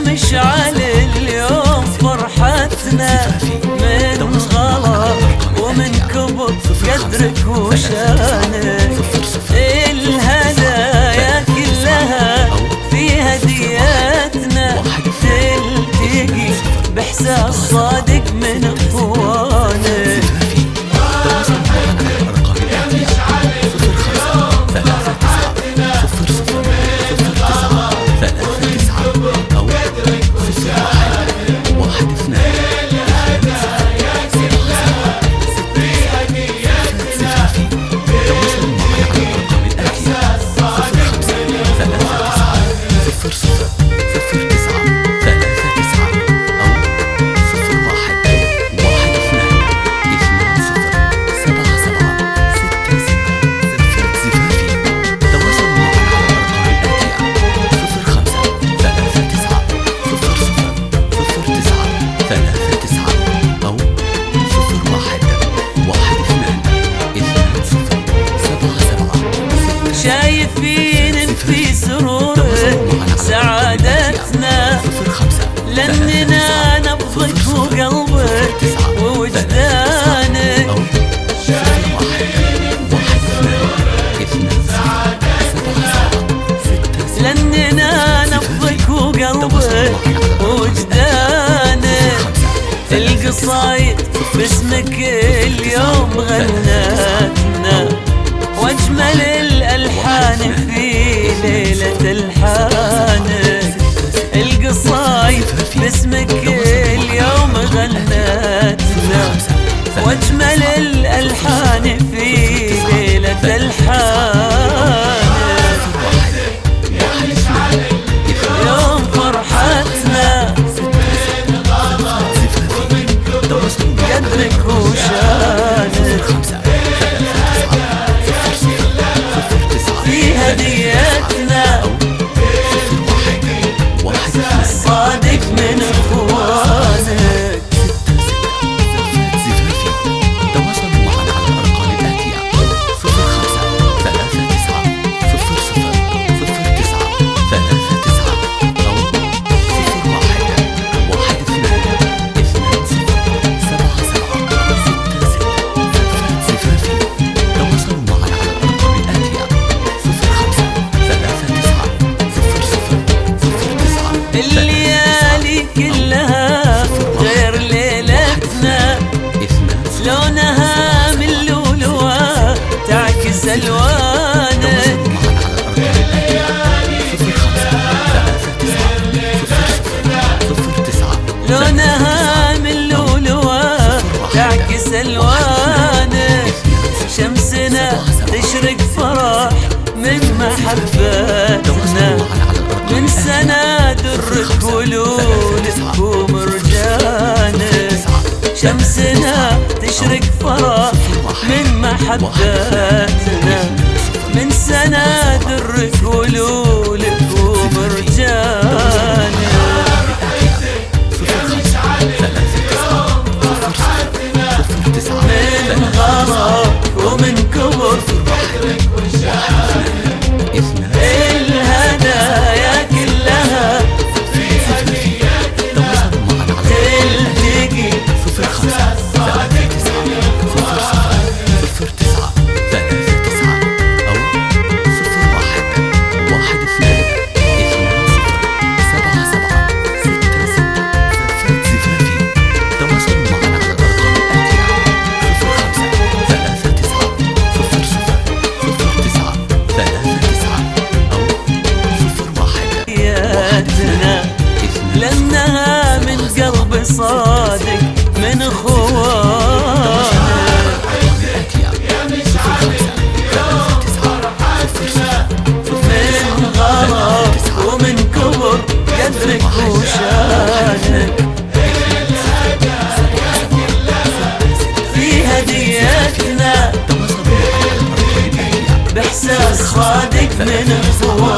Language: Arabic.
مشعل اليوم فرحتنا، من غلط ومن كبر قدرك وشانك. الهدايا كلها في هديتنا، تلتقي بإحساس صادق من اخوانك. شايفين في سرورك سعادتنا، لأننا نبضك وقلبك ووجدانك. لأننا نبضك وقلبك ووجدانك. القصايد باسمك اليوم غنتنا، واجمل الألحان في ليلة الحانك. القصايد باسمك اليوم غنتنا، واجمل الألحان في ليلة الحانك. يوم فرحتنا قدرك وشانك، في هديتنا صادق من اخوانك. تواصلوا معنا على الأرقام الآتية: 05-39-00-09-39 أو 01-12-20-77-66. تواصلوا معنا على الأرقام الآتية: 05-39-00-09. الليالي كلها غير ليلتنا، لونها من لؤلؤة تعكس ألوانك. لونها من لؤلؤة تعكس ألوانك. شمسنا تشرق فرح من محبتنا، من سنة درك ولولك ومرجانك. شمسنا تشرق فرح من محبتنا، من سنة درك ولولك ومرجانك. من غرق ومن كبر الهدايا كلها تلتقي لأنها من قلب صادق من اخوانك. من غرق ومن كبر قدرك وشانك، في هديتنا بإحساس صادق من اخوانك.